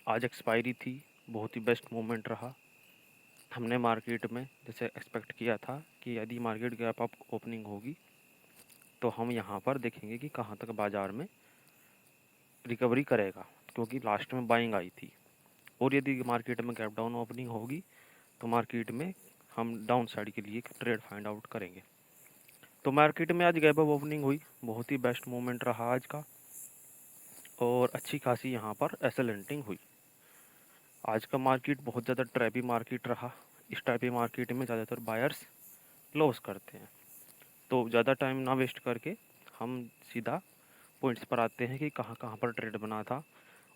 आज एक्सपायरी थी, बहुत ही बेस्ट मोमेंट रहा। हमने मार्केट में जैसे एक्सपेक्ट किया था कि यदि मार्केट गैप अप ओपनिंग होगी तो हम यहाँ पर देखेंगे कि कहाँ तक बाज़ार में रिकवरी करेगा, क्योंकि लास्ट में बाइंग आई थी। और यदि मार्केट में गैप डाउन ओपनिंग होगी तो मार्केट में हम डाउन साइड के लिए ट्रेड फाइंड आउट करेंगे। तो मार्केट में आज गैप अप ओपनिंग हुई, बहुत ही बेस्ट मोमेंट रहा आज का, और अच्छी खासी यहाँ पर एसएल एंटिंग हुई। आज का मार्केट बहुत ज़्यादा ट्रैपी मार्केट रहा। इस ट्रैपी मार्केट में ज़्यादातर बायर्स लॉस करते हैं। तो ज़्यादा टाइम ना वेस्ट करके हम सीधा पॉइंट्स पर आते हैं कि कहाँ कहाँ पर ट्रेड बना था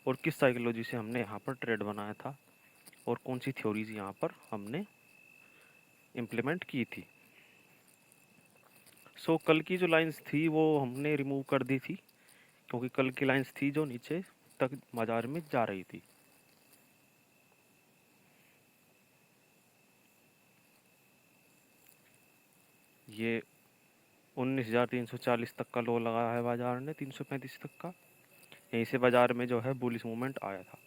और किस साइकोलॉजी से हमने यहाँ पर ट्रेड बनाया था और कौन सी थ्योरीज यहाँ पर हमने इम्प्लीमेंट की थी। सो कल की जो लाइंस थी वो हमने रिमूव कर दी थी, क्योंकि कल की लाइंस थी जो नीचे तक बाजार में जा रही थी। ये 19,340 तक का लो लगाया है बाजार ने, 335 तक का। यहीं से बाजार में जो है बुलिश मूवमेंट आया था।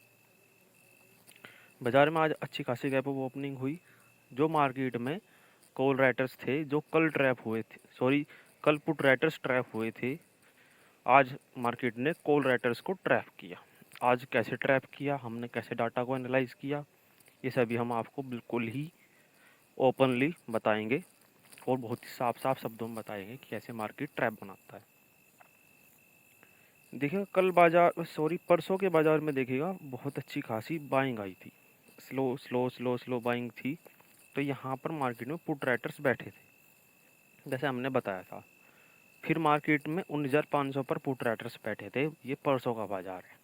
बाजार में आज अच्छी खासी गैप अप ओपनिंग हुई। जो मार्केट में कॉल राइटर्स थे जो कल ट्रैप हुए थे, सॉरी कल पुट राइटर्स ट्रैप हुए थे, आज मार्केट ने कॉल राइटर्स को ट्रैप किया। आज कैसे ट्रैप किया, हमने कैसे डाटा को एनालाइज किया, ये सभी हम आपको बिल्कुल ही ओपनली बताएंगे और बहुत ही साफ साफ शब्दों में बताएंगे कि कैसे मार्केट ट्रैप बनाता है। देखिएगा कल बाजार, सॉरी परसों के बाजार में देखिएगा बहुत अच्छी खासी बाइंग आई थी। Slow slow slow slow buying थी। तो यहाँ पर मार्केट में पुट राइटर्स बैठे थे जैसे हमने बताया था। फिर मार्केट में 19,500 पर पुट राइटर्स बैठे थे। ये परसों का बाजार है,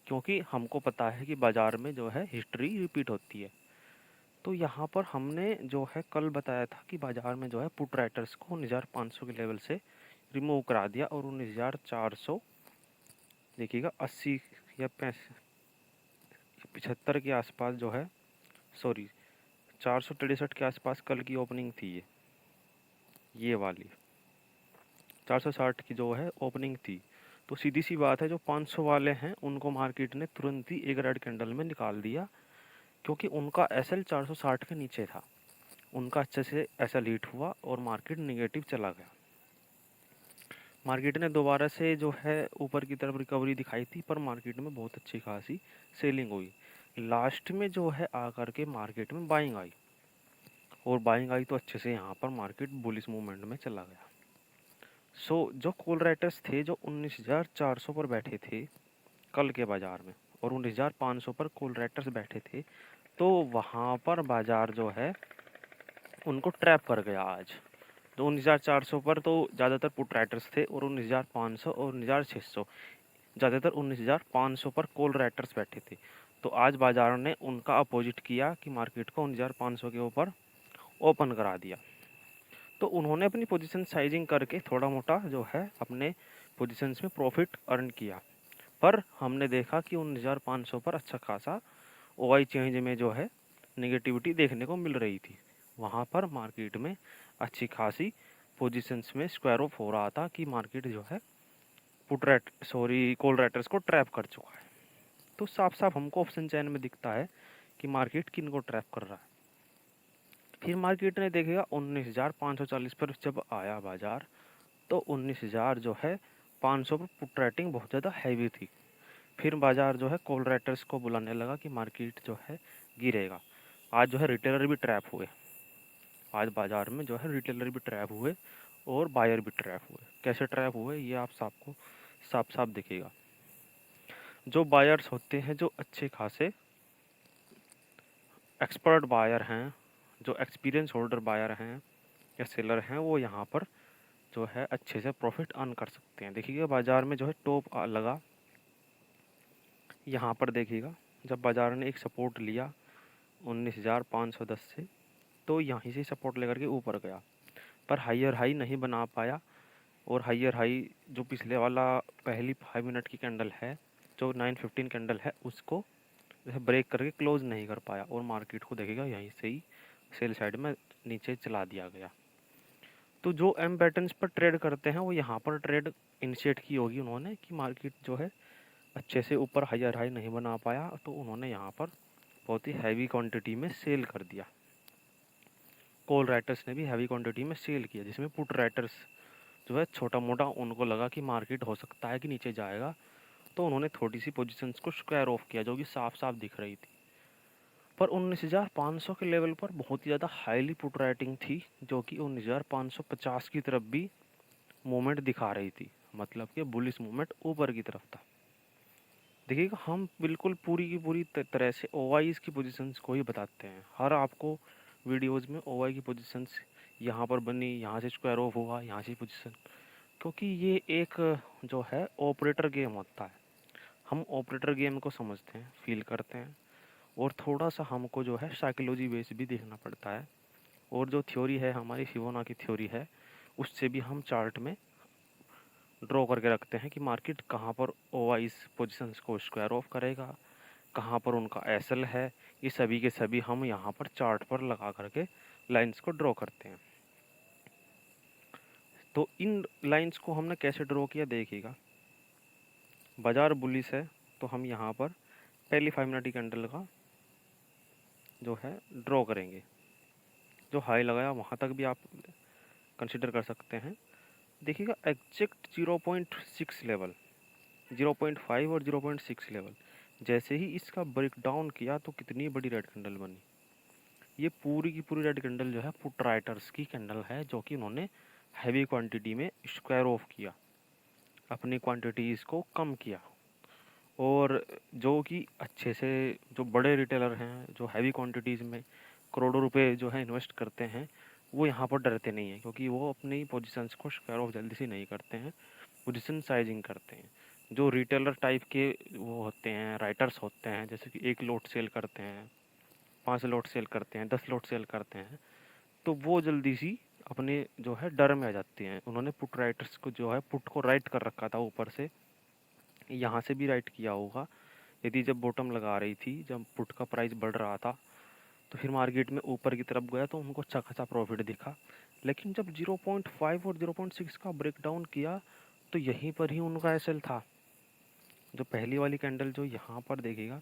क्योंकि हमको पता है कि बाजार में जो है हिस्ट्री रिपीट होती है। तो यहाँ पर हमने जो है कल बताया था कि बाजार में जो है पुट राइटर्स को 19,500 के लेवल से रिमूव करा दिया और 19,400 देखिएगा 80 या 75 के आसपास जो है, सॉरी 463 के आसपास कल की ओपनिंग थी। ये वाली 460 की जो है ओपनिंग थी। तो सीधी सी बात है, जो 500 वाले हैं उनको मार्केट ने तुरंत ही एक रेड कैंडल में निकाल दिया, क्योंकि उनका एसएल 460 के नीचे था। उनका अच्छे से एसएल हिट हुआ और मार्केट निगेटिव चला गया। मार्केट ने दोबारा से जो है ऊपर की तरफ रिकवरी दिखाई थी, पर मार्केट में बहुत अच्छी खासी सेलिंग हुई। लास्ट में जो है आकर के मार्केट में बाइंग आई, और बाइंग आई तो अच्छे से यहाँ पर मार्केट बुलिश मूवमेंट में चला गया। सो जो कॉल राइटर्स थे जो 19,400 पर बैठे थे कल के बाज़ार में, और 19,500 पर कॉल राइटर्स बैठे थे, तो वहाँ पर बाज़ार जो है उनको ट्रैप कर गया आज। तो 19,400 पर तो ज़्यादातर पुट राइटर्स थे, और 19,500 और 19,600 ज़्यादातर 19,500 पर कॉल राइटर्स बैठे थे। तो आज बाज़ार ने उनका अपोजिट किया कि मार्केट को 19,500 के ऊपर ओपन करा दिया। तो उन्होंने अपनी पोजीशन साइजिंग करके थोड़ा मोटा जो है अपने पोजीशंस में प्रॉफिट अर्न किया। पर हमने देखा कि 19,500 पर अच्छा खासा ओआई चेंज में जो है नेगेटिविटी देखने को मिल रही थी। वहाँ पर मार्केट में अच्छी खासी पोजीशंस में स्क्वायर ऑफ हो रहा था कि मार्केट जो है कॉल राइटर्स को ट्रैप कर चुका है। तो साफ साफ हमको ऑप्शन चैन में दिखता है कि मार्केट किन को ट्रैप कर रहा है। फिर मार्केट ने देखेगा 19,540 पर जब आया बाजार, तो 19,000 जो है 500 पर पुट राइटिंग बहुत ज़्यादा हैवी थी। फिर बाजार जो है कॉल राइटर्स को बुलाने लगा कि मार्केट जो है गिरेगा। आज जो है रिटेलर भी ट्रैप हुए। आज बाजार में जो है रिटेलर भी ट्रैप हुए और बायर भी ट्रैप हुए। कैसे ट्रैप हुए ये आप सबको साफ साफ दिखेगा। जो बायर्स होते हैं, जो अच्छे खासे एक्सपर्ट बायर हैं, जो एक्सपीरियंस होल्डर बायर हैं या सेलर हैं, वो यहाँ पर जो है अच्छे से प्रॉफिट अर्न कर सकते हैं। देखिएगा बाजार में जो है टॉप लगा यहाँ पर। देखिएगा जब बाजार ने एक सपोर्ट लिया 19,510 से, तो यहीं से सपोर्ट लेकर के ऊपर गया, पर हाइयर हाई नहीं बना पाया। और हाइयर हाई जो पिछले वाला पहली 5 मिनट की कैंडल है, जो 915 कैंडल है, उसको ब्रेक करके क्लोज नहीं कर पाया, और मार्केट को देखेगा यहीं से ही सेल साइड में नीचे चला दिया गया। तो जो एम पैटर्न्स पर ट्रेड करते हैं वो यहाँ पर ट्रेड इनिशिएट की होगी उन्होंने कि मार्केट जो है अच्छे से ऊपर हायर हाई नहीं बना पाया, तो उन्होंने यहाँ पर बहुत ही हैवी क्वांटिटी में सेल कर दिया। कॉल राइटर्स ने भी हैवी क्वांटिटी में सेल किया, जिसमें पुट राइटर्स जो है छोटा मोटा उनको लगा कि मार्केट हो सकता है कि नीचे जाएगा, तो उन्होंने थोड़ी सी पोजीशंस को स्क्वायर ऑफ किया जो कि साफ साफ दिख रही थी। पर 19,500 के लेवल पर बहुत ही ज़्यादा हाईली पुट राइटिंग थी, जो कि 19,550 की तरफ भी मूवमेंट दिखा रही थी, मतलब कि बुलिश मूवमेंट ऊपर की तरफ था। देखिएगा, हम बिल्कुल पूरी की पूरी तरह से ओआईज की पोजीशंस को ही बताते हैं। हर आपको वीडियोस में ओआई की पोजीशंस यहाँ पर बनी, यहाँ से स्क्वायर ऑफ हुआ, यहाँ से पोजीशन, क्योंकि ये एक जो है ऑपरेटर गेम होता है। हम ऑपरेटर गेम को समझते हैं, फील करते हैं, और थोड़ा सा हमको जो है साइकोलॉजी बेस भी देखना पड़ता है। और जो थ्योरी है हमारी फिबोनाची की थ्योरी है, उससे भी हम चार्ट में ड्रॉ करके रखते हैं कि मार्केट कहाँ पर ओआईज पोजीशंस को स्क्वायर ऑफ करेगा, कहाँ पर उनका एसएल है। ये सभी के सभी हम यहाँ पर चार्ट पर लगा करके लाइंस को ड्रॉ करते हैं। तो इन लाइंस को हमने कैसे ड्रॉ किया देखिएगा। बाजार बुलिश है तो हम यहाँ पर पहली 5 मिनट कैंडल का जो है ड्रॉ करेंगे। जो हाई लगाया वहाँ तक भी आप कंसिडर कर सकते हैं। देखिएगा एग्जैक्ट 0.6 लेवल, 0.5 और 0.6 लेवल जैसे ही इसका ब्रेक डाउन किया तो कितनी बड़ी रेड कैंडल बनी। ये पूरी की पूरी रेड कैंडल जो है पुट राइटर्स की कैंडल है, जो कि उन्होंने हैवी क्वांटिटी में स्क्वायर ऑफ किया, अपनी क्वांटिटीज़ को कम किया। और जो कि अच्छे से जो बड़े रिटेलर हैं, जो हैवी क्वांटिटीज़ में करोड़ों रुपए जो है इन्वेस्ट करते हैं, वो यहाँ पर डरते नहीं हैं, क्योंकि वो अपनी पोजीशंस को स्क्वायर ऑफ जल्दी से नहीं करते हैं, पोजीशन साइजिंग करते हैं। जो रिटेलर टाइप के वो होते हैं, राइटर्स होते हैं, जैसे कि 1 लॉट सेल करते हैं, 5 लॉट सेल करते हैं, 10 लॉट सेल करते हैं, तो वो जल्दी सी अपने जो है डर में आ जाते हैं। उन्होंने पुट राइटर्स को जो है पुट को राइट कर रखा था ऊपर से, यहाँ से भी राइट किया होगा। यदि जब बॉटम लगा रही थी, जब पुट का प्राइस बढ़ रहा था, तो फिर मार्केट में ऊपर की तरफ गया तो उनको अच्छा खासा प्रॉफिट दिखा। लेकिन जब 0.5 और 0.6 का ब्रेकडाउन किया तो यहीं पर ही उनका एसएल था। जो पहली वाली कैंडल जो यहाँ पर देखिएगा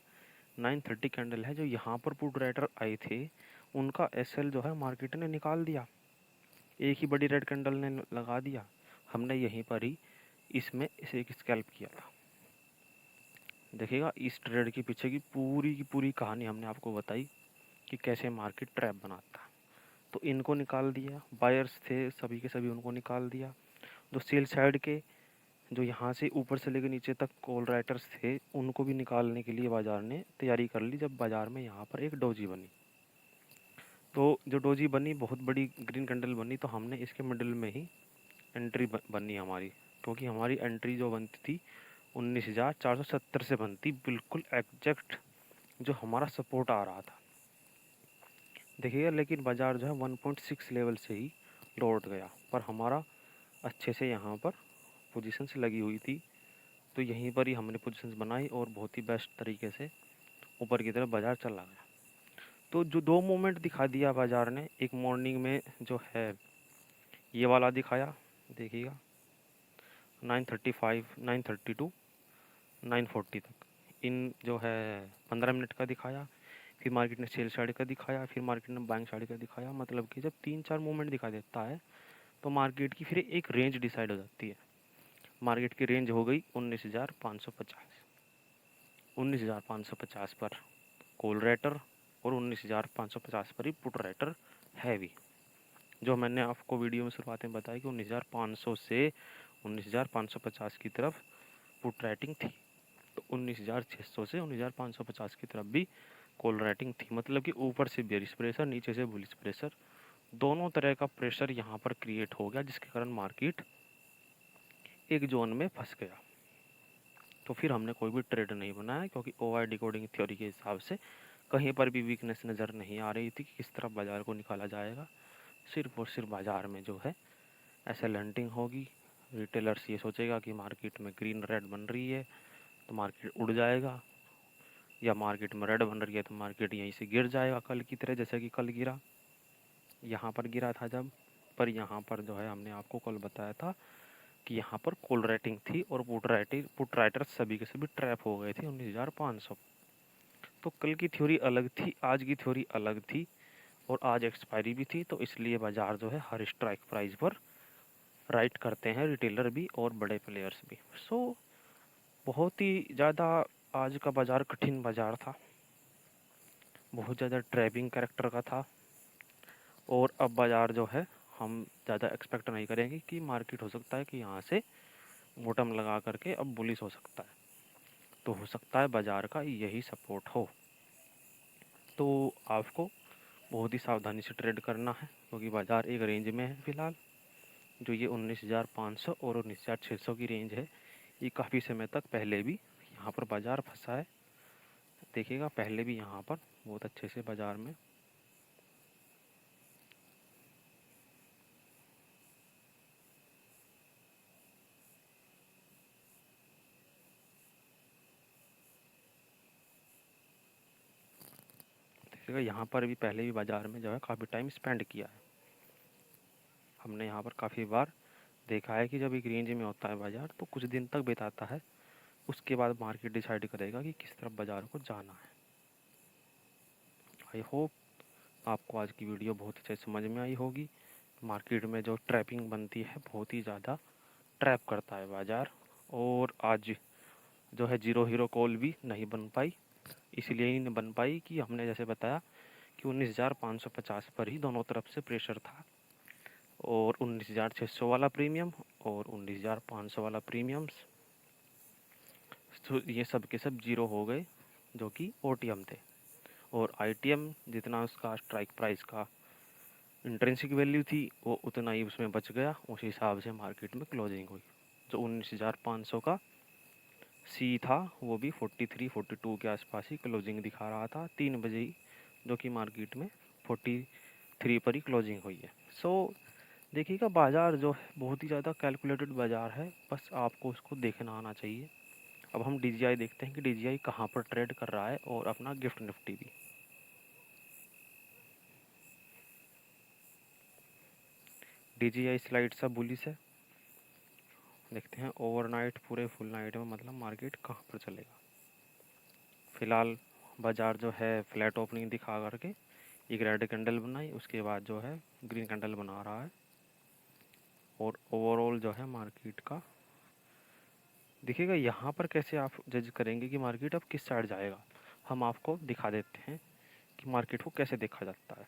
930 कैंडल है, जो यहाँ पर पुट राइटर आए थे, उनका एसएल जो है मार्केट ने निकाल दिया, एक ही बड़ी रेड कैंडल ने लगा दिया। हमने यहीं पर ही इसमें इसे एक स्कैल्प किया था। देखिएगा, इस ट्रेड के पीछे की पूरी कहानी हमने आपको बताई कि कैसे मार्केट ट्रैप बनाता है। तो इनको निकाल दिया, बायर्स थे सभी के सभी, उनको निकाल दिया। जो सेल साइड के जो यहाँ से ऊपर से लेकर नीचे तक कॉल राइटर्स थे, उनको भी निकालने के लिए बाज़ार ने तैयारी कर ली, जब बाज़ार में यहाँ पर एक डोजी बनी। तो जो डोजी बनी, बहुत बड़ी ग्रीन कैंडल बनी, तो हमने इसके मिडिल में ही एंट्री बनी हमारी, क्योंकि हमारी एंट्री जो बनती थी 19,470 से बनती, बिल्कुल एग्जैक्ट जो हमारा सपोर्ट आ रहा था। देखिएगा, लेकिन बाज़ार जो है 1.6 लेवल से ही लौट गया, पर हमारा अच्छे से यहाँ पर पोजीशंस लगी हुई थी, तो यहीं पर ही हमने पोजीशंस बनाई और बहुत ही बेस्ट तरीके से ऊपर की तरफ बाज़ार चला गया। तो जो 2 मोमेंट दिखा दिया बाज़ार ने, एक मॉर्निंग में जो है ये वाला दिखाया, देखिएगा 9:35, 9:32, 9:40 तक, इन जो है 15 मिनट का दिखाया। फिर मार्केट ने सेल साइड का दिखाया, फिर मार्केट ने बाइंग साइड का दिखाया। मतलब कि जब 3-4 मूवमेंट दिखा देता है तो मार्केट की फिर एक रेंज डिसाइड हो जाती है। मार्केट की रेंज हो गई 19,550, 19,550 पर कॉल राइटर और 19,550 पर ही पुट राइटर हैवी। जो मैंने आपको वीडियो में शुरुआत में बताया कि 19,500 से 19,550 की तरफ पुट राइटिंग थी, तो 19,600 से 19,550 की तरफ भी कॉल राइटिंग थी। मतलब कि ऊपर से बेरिश प्रेशर, नीचे से बुलिश प्रेशर, दोनों तरह का प्रेशर यहाँ पर क्रिएट हो गया, जिसके कारण मार्केट एक जोन में फंस गया। तो फिर हमने कोई भी ट्रेड नहीं बनाया, क्योंकि ओआई डिकोडिंग थ्योरी के हिसाब से कहीं पर भी वीकनेस नज़र नहीं आ रही थी कि किस तरफ बाज़ार को निकाला जाएगा। सिर्फ और सिर्फ बाज़ार में जो है ऐसे लंटिंग होगी। रिटेलर्स ये सोचेगा कि मार्केट में ग्रीन रेड बन रही है तो मार्केट उड़ जाएगा, या मार्केट में रेड बन रही है तो मार्केट यहीं से गिर जाएगा कल की तरह, जैसे कि कल गिरा, यहाँ पर गिरा था जब। पर यहाँ पर जो है हमने आपको कल बताया था कि यहाँ पर कॉल रेटिंग थी और पुट राइटर सभी के सभी ट्रैप हो गए थे 19,500। तो कल की थ्योरी अलग थी, आज की थ्योरी अलग थी, और आज एक्सपायरी भी थी, तो इसलिए बाज़ार जो है हर स्ट्राइक प्राइस पर राइट करते हैं रिटेलर भी और बड़े प्लेयर्स भी। सो बहुत ही ज़्यादा आज का बाज़ार कठिन बाज़ार था, बहुत ज़्यादा ट्रैपिंग कैरेक्टर का था। और अब बाज़ार जो है हम ज़्यादा एक्सपेक्ट नहीं करेंगे कि मार्केट हो सकता है कि यहाँ से बॉटम लगा करके अब बुलिश हो सकता है, तो हो सकता है बाज़ार का यही सपोर्ट हो। तो आपको बहुत ही सावधानी से ट्रेड करना है, क्योंकि बाज़ार एक रेंज में है फ़िलहाल, जो ये 19,500 और 19,600 की रेंज है। ये काफ़ी समय तक पहले भी यहाँ पर बाज़ार फंसा है, देखिएगा पहले भी यहाँ पर बहुत अच्छे से बाज़ार में देखिएगा, यहाँ पर भी पहले भी बाज़ार में जो है काफ़ी टाइम स्पेंड किया है। हमने यहाँ पर काफ़ी बार देखा है कि जब एक रेंज में होता है बाज़ार तो कुछ दिन तक बिताता है, उसके बाद मार्केट डिसाइड करेगा कि किस तरफ बाज़ार को जाना है। आई होप आपको आज की वीडियो बहुत अच्छे समझ में आई होगी। मार्केट में जो ट्रैपिंग बनती है, बहुत ही ज़्यादा ट्रैप करता है बाज़ार, और आज जो है जीरो हीरो कॉल भी नहीं बन पाई। इसलिए ही नहीं बन पाई कि हमने जैसे बताया कि 19,550 पर ही दोनों तरफ से प्रेशर था, और 19,600 वाला प्रीमियम और 19,500 वाला प्रीमियम्स, तो ये सब के सब जीरो हो गए, जो कि ओटीएम थे। और आईटीएम जितना उसका स्ट्राइक प्राइस का इंट्रिंसिक वैल्यू थी वो उतना ही उसमें बच गया, उस हिसाब से मार्केट में क्लोजिंग हुई। जो 19,500 का सी था वो भी 43-42 के आसपास ही क्लोजिंग दिखा रहा था 3 बजे ही, जो कि मार्केट में 43 पर ही क्लोजिंग हुई है। सो देखिएगा बाज़ार जो है बहुत ही ज़्यादा कैलकुलेटेड बाज़ार है, बस आपको उसको देखना आना चाहिए। अब हम डीजीआई देखते हैं कि डीजीआई कहाँ पर ट्रेड कर रहा है, और अपना गिफ्ट निफ्टी भी। डीजीआई स्लाइड सा बुलिश है, देखते हैं ओवरनाइट पूरे फुल नाइट में मतलब मार्केट कहाँ पर चलेगा। फ़िलहाल बाज़ार जो है फ्लैट ओपनिंग दिखा करके एक रेड कैंडल बनाई, उसके बाद जो है ग्रीन कैंडल बना रहा है, और ओवरऑल जो है मार्केट का देखिएगा। यहाँ पर कैसे आप जज करेंगे कि मार्केट अब किस साइड जाएगा, हम आपको दिखा देते हैं कि मार्केट को कैसे देखा जाता है।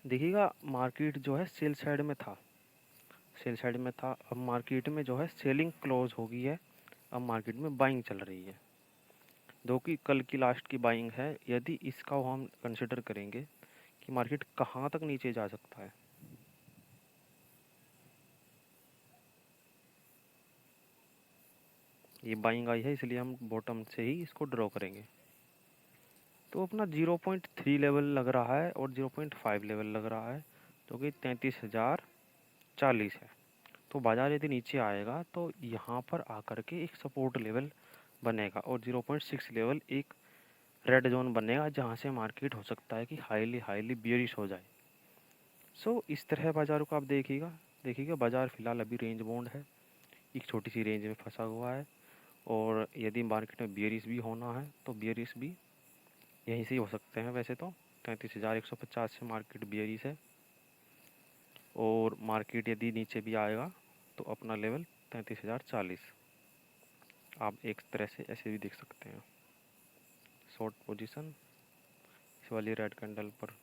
देखिएगा मार्केट जो है सेल साइड में था, सेल साइड में था, अब मार्केट में जो है सेलिंग क्लोज हो गई है, अब मार्केट में बाइंग चल रही है, जो कि कल की लास्ट की बाइंग है। यदि इसका हम कंसिडर करेंगे कि मार्केट कहाँ तक नीचे जा सकता है, ये बाइंग आई है इसलिए हम बॉटम से ही इसको ड्रॉ करेंगे। तो अपना 0.3 लेवल लग रहा है और 0.5 लेवल लग रहा है, जो कि 33,040 है। तो बाज़ार यदि नीचे आएगा तो यहाँ पर आकर के एक सपोर्ट लेवल बनेगा, और 0.6 लेवल एक रेड जोन बनेगा, जहाँ से मार्केट हो सकता है कि हाईली हाईली बियरिश हो जाए। सो इस तरह बाज़ार को आप देखिएगा, देखिएगा बाज़ार फ़िलहाल अभी रेंज बाउंड है, एक छोटी सी रेंज में फंसा हुआ है, और यदि मार्केट में बियरिश भी होना है तो बियरिश भी यहीं से ही हो सकते हैं। वैसे तो 33,150 से मार्केट बियरिश है, और मार्केट यदि नीचे भी आएगा तो अपना लेवल 33,040 आप एक तरह से ऐसे भी देख सकते हैं। शॉर्ट पोजीशन इस वाली रेड कैंडल पर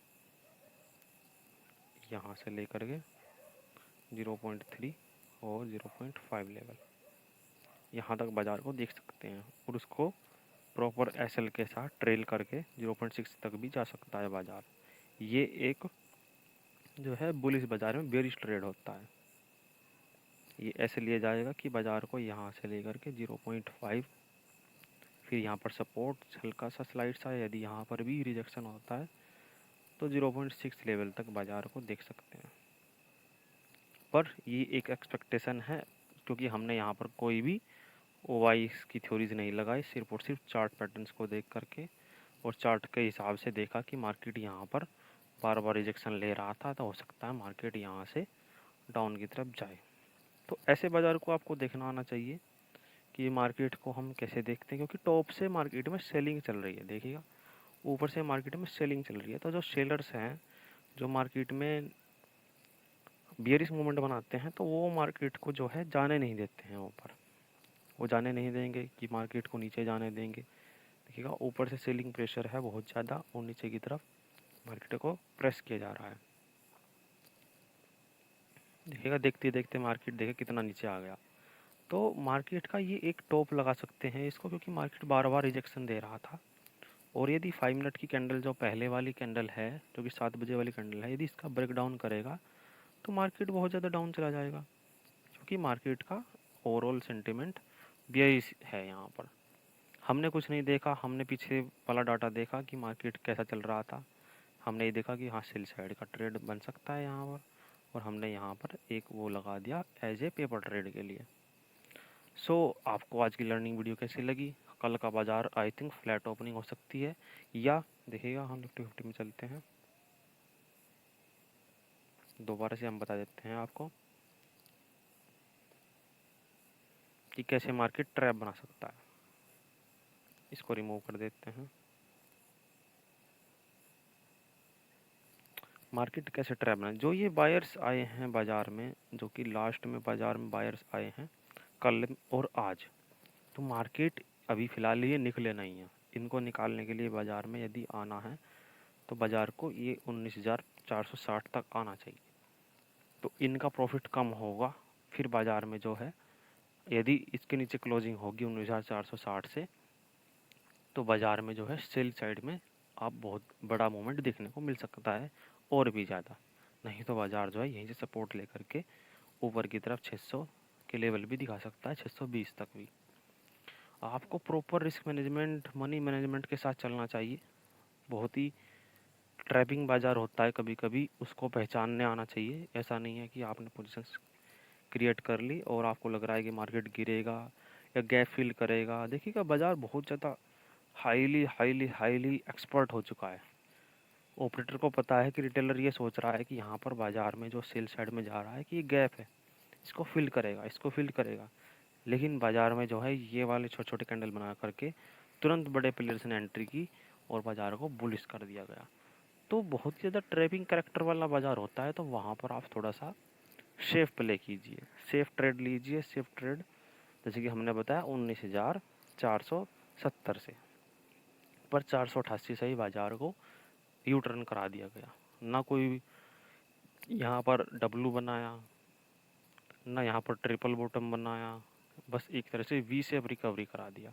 यहाँ से लेकर के 0.3 और 0.5 लेवल यहाँ तक बाज़ार को देख सकते हैं, और उसको प्रॉपर एसएल के साथ ट्रेल करके 0.6 तक भी जा सकता है बाज़ार। ये एक जो है बुलिश बाज़ार में बेरिश ट्रेड होता है। ये ऐसे लिए जाएगा कि बाज़ार को यहाँ से लेकर के 0.5, फिर यहाँ पर सपोर्ट हल्का सा स्लाइड सा, यदि यहाँ पर भी रिजेक्शन होता है तो 0.6 लेवल तक बाज़ार को देख सकते हैं। पर ये एक एक्सपेक्टेशन है, क्योंकि हमने यहाँ पर कोई भी ओवाई की थ्योरीज नहीं लगाई, सिर्फ और सिर्फ चार्ट पैटर्न्स को देख करके और चार्ट के हिसाब से देखा कि मार्केट यहाँ पर बार बार रिजेक्शन ले रहा था, तो हो सकता है मार्केट यहाँ से डाउन की तरफ जाए। तो ऐसे बाज़ार को आपको देखना आना चाहिए कि मार्केट को हम कैसे देखते हैं, क्योंकि टॉप से मार्केट में सेलिंग चल रही है। देखिएगा ऊपर से मार्केट में सेलिंग चल रही है, तो जो सेलर्स हैं जो मार्केट में बियरिश मूवमेंट बनाते हैं, तो वो मार्केट को जो है जाने नहीं देते हैं ऊपर। वो जाने नहीं देंगे कि मार्केट को नीचे जाने देंगे। देखिएगा ऊपर से सेलिंग प्रेशर है बहुत ज़्यादा और नीचे की तरफ मार्केट को प्रेस किया जा रहा है। देखिएगा देखते देखते मार्केट देखिए कितना नीचे आ गया। तो मार्केट का ये एक टॉप लगा सकते हैं इसको, क्योंकि मार्केट बार बार रिजेक्शन दे रहा था। और यदि 5 मिनट की कैंडल जो पहले वाली कैंडल है, जो कि 7 बजे वाली कैंडल है, यदि इसका ब्रेक डाउन करेगा तो मार्केट बहुत ज़्यादा डाउन चला जाएगा, क्योंकि मार्केट का ओवरऑल सेंटिमेंट बेयरिश है। यहाँ पर हमने कुछ नहीं देखा, हमने पीछे वाला डाटा देखा कि मार्केट कैसा चल रहा था। हमने ये देखा कि हाँ सेल साइड का ट्रेड बन सकता है यहाँ पर, और हमने यहाँ पर एक वो लगा दिया एज ए पेपर ट्रेड के लिए। सो आपको आज की लर्निंग वीडियो कैसी लगी? कल का बाज़ार आई थिंक फ्लैट ओपनिंग हो सकती है, या देखिएगा हम निफ्टी 50 में चलते हैं, दोबारा से हम बता देते हैं आपको कि कैसे मार्केट ट्रैप बना सकता है। इसको रिमूव कर देते हैं। मार्केट कैसे ट्रैप बना, जो ये बायर्स आए हैं बाज़ार में, जो कि लास्ट में बाज़ार में बायर्स आए हैं कल और आज, तो मार्केट अभी फ़िलहाल ये निकले नहीं हैं। इनको निकालने के लिए बाज़ार में यदि आना है तो बाज़ार को ये 19,460 तक आना चाहिए, तो इनका प्रॉफिट कम होगा। फिर बाज़ार में जो है यदि इसके नीचे क्लोजिंग होगी 19,460 से, तो बाज़ार में जो है सेल साइड में आप बहुत बड़ा मूवमेंट देखने को मिल सकता है और भी ज़्यादा। नहीं तो बाज़ार जो है यहीं से सपोर्ट लेकर के ऊपर की तरफ 600 के लेवल भी दिखा सकता है, 620 तक भी। आपको proper risk management, money management के साथ चलना चाहिए। बहुत ही ट्रैपिंग बाज़ार होता है कभी कभी, उसको पहचानने आना चाहिए। ऐसा नहीं है कि आपने पोजीशंस क्रिएट कर ली और आपको लग रहा है कि मार्केट गिरेगा या गैप फिल करेगा। देखिएगा बाज़ार बहुत ज़्यादा हाईली हाईली हाईली एक्सपर्ट हो चुका है। ऑपरेटर को पता है कि रिटेलर ये सोच रहा है कि यहाँ पर बाज़ार में जो सेल साइड में जा रहा है कि ये गैप है, इसको फिल करेगा, इसको फिल करेगा। लेकिन बाज़ार में जो है ये वाले छोटे छोटे कैंडल बना करके तुरंत बड़े प्लेयर्स ने एंट्री की और बाज़ार को बुलिश कर दिया गया। तो बहुत ही ज़्यादा ट्रेपिंग कैरेक्टर वाला बाज़ार होता है, तो वहाँ पर आप थोड़ा सा सेफ प्ले कीजिए, सेफ ट्रेड लीजिए। सेफ ट्रेड जैसे कि हमने बताया 19,470 से, पर 488 से ही बाज़ार को यू टर्न करा दिया गया। ना कोई यहाँ पर डब्लू बनाया, ना यहाँ पर ट्रिपल बॉटम बनाया, बस एक तरह से वी शेप रिकवरी करा दिया।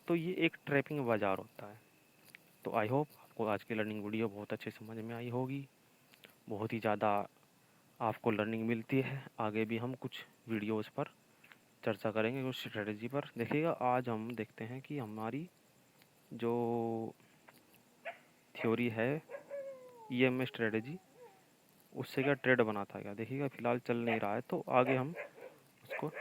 तो ये एक ट्रैपिंग बाज़ार होता है। तो आई होप आपको आज की लर्निंग वीडियो बहुत अच्छे समझ में आई होगी। बहुत ही ज़्यादा आपको लर्निंग मिलती है। आगे भी हम कुछ वीडियोज़ पर चर्चा करेंगे, कुछ स्ट्रेटजी पर। देखिएगा आज हम देखते हैं कि हमारी जो थ्योरी है ईएमए स्ट्रेटजी, उससे क्या ट्रेड बना था क्या। देखिएगा फ़िलहाल चल नहीं रहा है, तो आगे हम उसको